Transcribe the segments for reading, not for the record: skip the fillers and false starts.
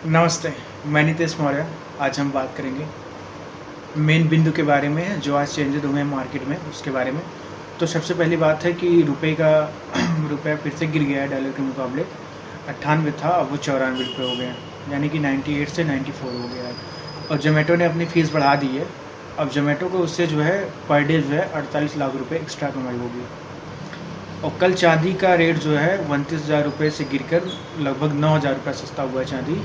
नमस्ते, मैं नितेश मौर्य। आज हम बात करेंगे मेन बिंदु के बारे में जो आज चेंजेस हुए हैं मार्केट में, उसके बारे में। तो सबसे पहली बात है कि रुपए का रुपया फिर से गिर गया है डॉलर के मुकाबले। 98 था, अब वो 94 रुपये हो गया है, यानी कि 98 से 94 हो गया है। और जोमेटो ने अपनी फ़ीस बढ़ा दी है। अब जोमेटो को उससे जो है पर डे जो है 48 लाख रुपये एक्स्ट्रा कमाई होगी। और कल चांदी का रेट जो है 29,000 रुपये से गिरकर लगभग 9,000 रुपये सस्ता हुआ है चांदी।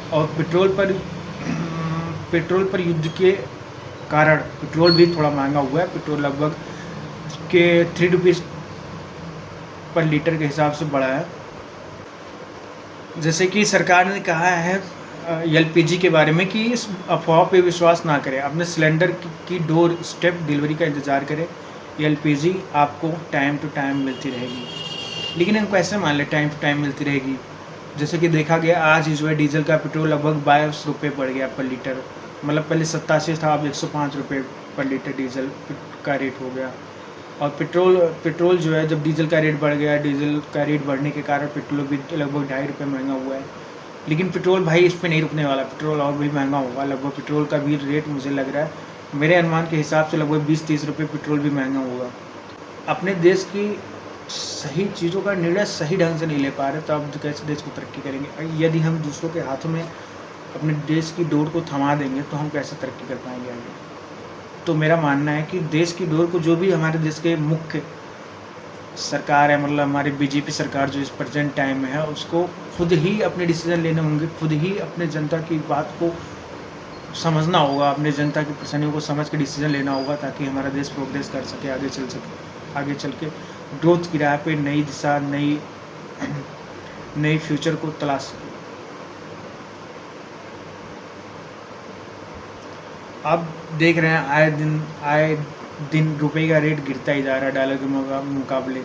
और पेट्रोल पर युद्ध के कारण पेट्रोल भी थोड़ा महंगा हुआ है। पेट्रोल लगभग के 3 रुपीज़ पर लीटर के हिसाब से बढ़ा है। जैसे कि सरकार ने कहा है एलपीजी के बारे में कि इस अफवाह पे विश्वास ना करें, अपने सिलेंडर की डोर स्टेप डिलीवरी का इंतज़ार करें। एलपीजी आपको टाइम टू टाइम मिलती रहेगी। लेकिन हम कैसे मान लें टाइम टू टाइम मिलती रहेगी? जैसे कि देखा गया आज जो है डीजल का पेट्रोल लगभग 22 रुपये बढ़ गया पर लीटर। मतलब पहले 87 था, अब 105 रुपये पर लीटर डीजल का रेट हो गया। और पेट्रोल जो है जब डीजल का रेट बढ़ गया, डीजल का रेट बढ़ने के कारण पेट्रोल भी लगभग 2.5 रुपये महंगा हुआ है। लेकिन पेट्रोल भाई इस पर नहीं रुकने वाला, पेट्रोल और भी महंगा होगा। लगभग पेट्रोल का भी रेट मुझे लग रहा है, मेरे अनुमान के हिसाब से लगभग 20-30 रुपये पेट्रोल भी महंगा होगा। अपने देश की सही चीज़ों का निर्णय सही ढंग से नहीं ले पा रहे, तो अब कैसे देश को तरक्की करेंगे? यदि हम दूसरों के हाथों में अपने देश की डोर को थमा देंगे तो हम कैसे तरक्की कर पाएंगे आगे? तो मेरा मानना है कि देश की डोर को जो भी हमारे देश के मुख्य सरकार है, मतलब हमारी बीजेपी सरकार जो इस प्रेजेंट टाइम में है, उसको खुद ही अपने डिसीजन लेने होंगे, खुद ही अपने जनता की बात को समझना होगा, अपने जनता की परेशानियों को समझ के डिसीजन लेना होगा, ताकि हमारा देश प्रोग्रेस कर सके, आगे चल के ग्रोथ की राह पे नई दिशा, नई फ्यूचर को तलाश सके। अब देख रहे हैं आए दिन रुपए का रेट गिरता ही जा रहा है डॉलर के मुकाबले।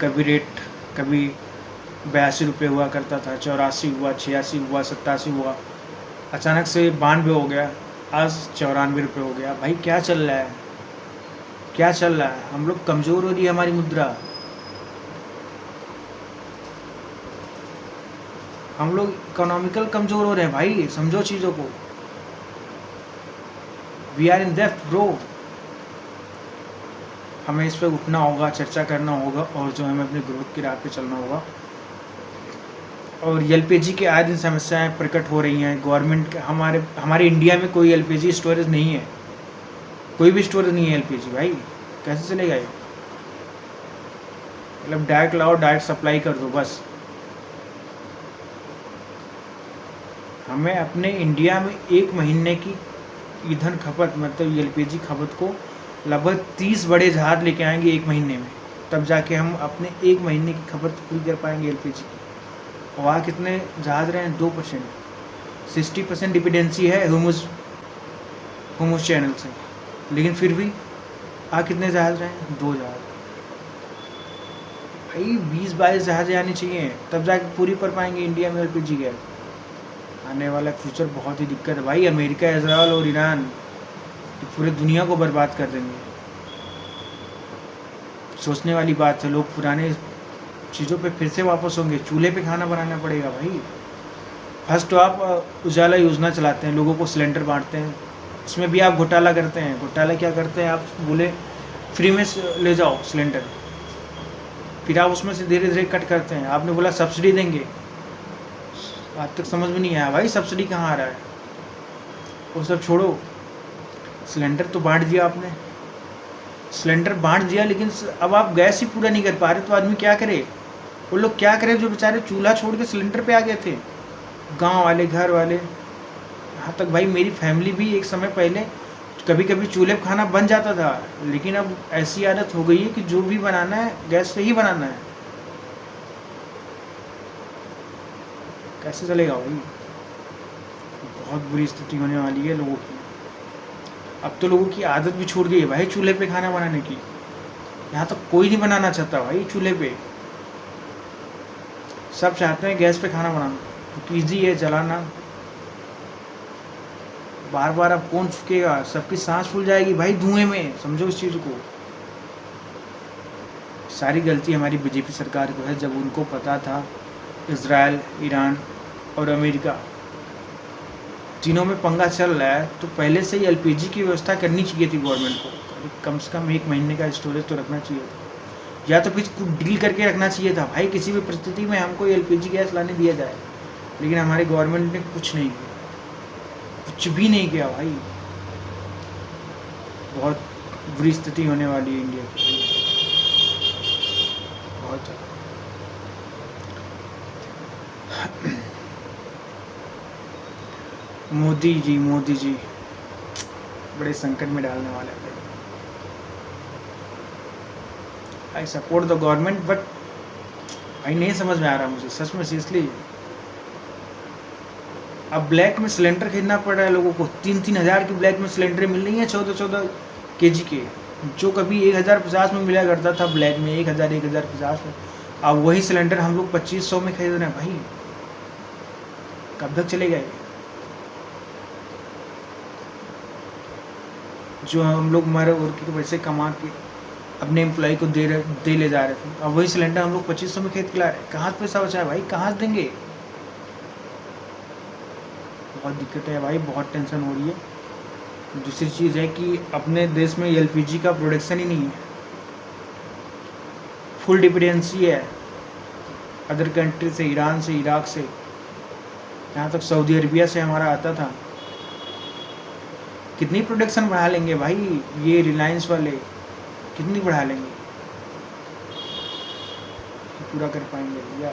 कभी 82 रुपये हुआ करता था, 84 हुआ, 86 हुआ, 87 हुआ, अचानक से 92 हो गया, आज 94 रुपये हो गया। भाई क्या चल रहा है, क्या चल रहा है? हम लोग कमज़ोर हो रही है हमारी मुद्रा, हम लोग इकोनॉमिकल कमज़ोर हो रहे हैं भाई, समझो चीज़ों को। We are in depth bro. हमें इस पर उठना होगा, चर्चा करना होगा, और जो हमें अपनी ग्रोथ की राह पे चलना होगा। और एलपीजी की आए दिन समस्याएं प्रकट हो रही हैं। गवर्नमेंट हमारे इंडिया में कोई एलपीजी स्टोरेज नहीं है, कोई भी स्टोरेज नहीं है एलपीजी। भाई कैसे चलेगा ये? मतलब डायरेक्ट लाओ, डायरेक्ट सप्लाई कर दो बस। हमें अपने इंडिया में 1 महीने की ईंधन खपत, मतलब एलपीजी खपत को लगभग 30 बड़े जहाज लेके आएंगे 1 महीने में, तब जाके हम अपने 1 महीने की खपत पूरी कर पाएंगे एलपीजी की। वहाँ कितने जहाज रहे हैं? 2%। 60% डिपेंडेंसी है हुमुस चैनल से, लेकिन फिर भी कितने जहाज रहे हैं? 2 जहाज। भाई 20-22 जहाज आने चाहिए, तब जाके पूरी कर पाएंगे इंडिया में एलपीजी गैस। आने वाला फ्यूचर बहुत ही दिक्कत है भाई। अमेरिका, इजराइल और ईरान तो पूरे दुनिया को बर्बाद कर देंगे। सोचने वाली बात है, लोग पुराने चीज़ों पे फिर से वापस होंगे। चूल्हे पे खाना बनाना पड़ेगा भाई। फर्स्ट तो आप उजाला योजना चलाते हैं, लोगों को सिलेंडर बांटते हैं, उसमें भी आप घोटाला करते हैं। घोटाला क्या करते हैं? आप बोले फ्री में ले जाओ सिलेंडर, फिर आप उसमें से धीरे धीरे कट करते हैं। आपने बोला सब्सिडी देंगे, आज तक समझ में नहीं आया भाई सब्सिडी कहाँ आ रहा है। वो सब छोड़ो, सिलेंडर तो बांट दिया आपने, सिलेंडर बांट दिया, लेकिन अब आप गैस ही पूरा नहीं कर पा रहे, तो आदमी क्या करे? वो लोग क्या करें जो बेचारे चूल्हा छोड़ के सिलेंडर पे आ गए थे, गांव वाले, घर वाले। यहाँ तक भाई मेरी फैमिली भी एक समय पहले कभी कभी चूल्हे पर खाना बन जाता था, लेकिन अब ऐसी आदत हो गई है कि जो भी बनाना है गैस से ही बनाना है। कैसे चलेगा भाई? बहुत बुरी स्थिति होने वाली है लोगों की। अब तो लोगों की आदत भी छूट गई है भाई चूल्हे पे खाना बनाने की। यहाँ तो कोई नहीं बनाना चाहता भाई चूल्हे पे, सब चाहते हैं गैस पे खाना बनाना, क्योंकि ईजी है जलाना। बार बार अब कौन फूकेगा? सबकी सांस फूल जाएगी भाई धुएं में, समझो इस चीज़ को। सारी गलती हमारी बीजेपी सरकार को है। जब उनको पता था इजराइल, ईरान और अमेरिका तीनों में पंगा चल रहा है, तो पहले से ही एलपीजी की व्यवस्था करनी चाहिए थी गवर्नमेंट को। कम से कम 1 महीने का स्टोरेज तो रखना चाहिए था, या तो कुछ डील करके रखना चाहिए था भाई, किसी भी परिस्थिति में हमको एलपीजी गैस लाने दिया जाए। लेकिन हमारी गवर्नमेंट ने कुछ नहीं किया, कुछ भी नहीं किया भाई। बहुत बुरी स्थिति होने वाली है इंडिया की, बहुत ज़्यादा। मोदी जी बड़े संकट में डालने वाले हैं। I support the government, but भाई नहीं समझ में आ रहा मुझे, सच में सीरियसली। अब ब्लैक में सिलेंडर खरीदना पड़ रहा है लोगों को, 3-3 हज़ार की ब्लैक में सिलेंडर मिल रही हैं 14-14 kg के, जो कभी 1050 में मिला करता था ब्लैक में, 1050 में। अब वही सिलेंडर हम लोग 2500 में खरीद रहे हैं भाई, कब तक चलेगा ये? जो हम लोग मर और के पैसे कमा के अपने एम्प्लॉय को दे ले जा रहे थे, अब वही सिलेंडर हम लोग 2500 में खरीद के ला रहे हैं। कहाँ से पैसा बचा है भाई, कहाँ से देंगे? बहुत दिक्कत है भाई, बहुत टेंशन हो रही है। दूसरी चीज़ है कि अपने देश में एलपीजी का प्रोडक्शन ही नहीं है, फुल डिपेंडेंसी है अदर कंट्री से, ईरान से, इराक से, यहाँ तक सऊदी अरबिया से हमारा आता था। कितनी प्रोडक्शन बढ़ा लेंगे भाई ये रिलायंस वाले, कितनी बढ़ा लेंगे? पूरा कर पाएंगे भैया?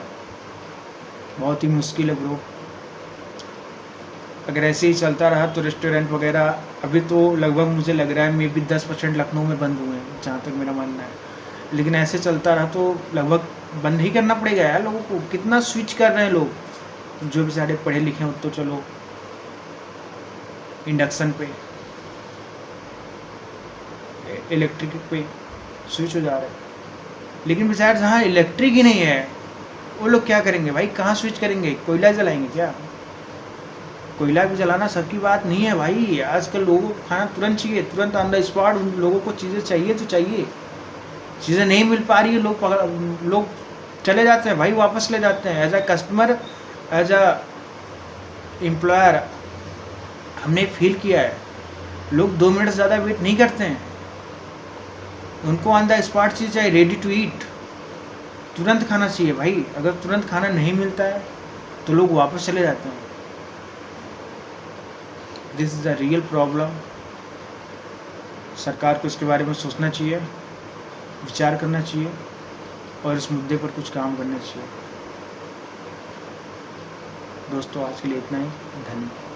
बहुत ही मुश्किल है ब्रो। अगर ऐसे ही चलता रहा तो रेस्टोरेंट वगैरह, अभी तो लगभग मुझे लग रहा है मे बी 10% लखनऊ में बंद हुए हैं, जहाँ तक मेरा मानना है। लेकिन ऐसे चलता रहा तो लगभग बंद ही करना पड़ेगा यार लोगों को। कितना स्विच कर रहे हैं लोग, जो बेचारे पढ़े लिखे हैं तो चलो इंडक्शन पे, इलेक्ट्रिक पे स्विच हो जा रहे हैं। लेकिन बेचारे जहाँ इलेक्ट्रिक ही नहीं है वो लोग क्या करेंगे भाई, कहाँ स्विच करेंगे? कोयला जलाएंगे क्या? कोयला भी जलाना सबकी बात नहीं है भाई। आजकल लोगों को खाना तुरंत चाहिए, तुरंत ऑन द स्पॉट। उन लोगों को चीज़ें चाहिए तो चाहिए, चीज़ें नहीं मिल पा रही है, लोग चले जाते हैं भाई, वापस ले जाते हैं। As a customer, as a employer हमने फील किया है, लोग 2 मिनट से ज़्यादा वेट नहीं करते हैं। उनको ऑन द स्पॉट चीज़ चाहिए, रेडी टू ईट, तुरंत खाना चाहिए भाई। अगर तुरंत खाना नहीं मिलता है तो लोग वापस चले जाते हैं। This is a real problem. सरकार को इसके बारे में सोचना चाहिए, विचार करना चाहिए और इस मुद्दे पर कुछ काम करना चाहिए। दोस्तों आज के लिए इतना ही, धन्यवाद।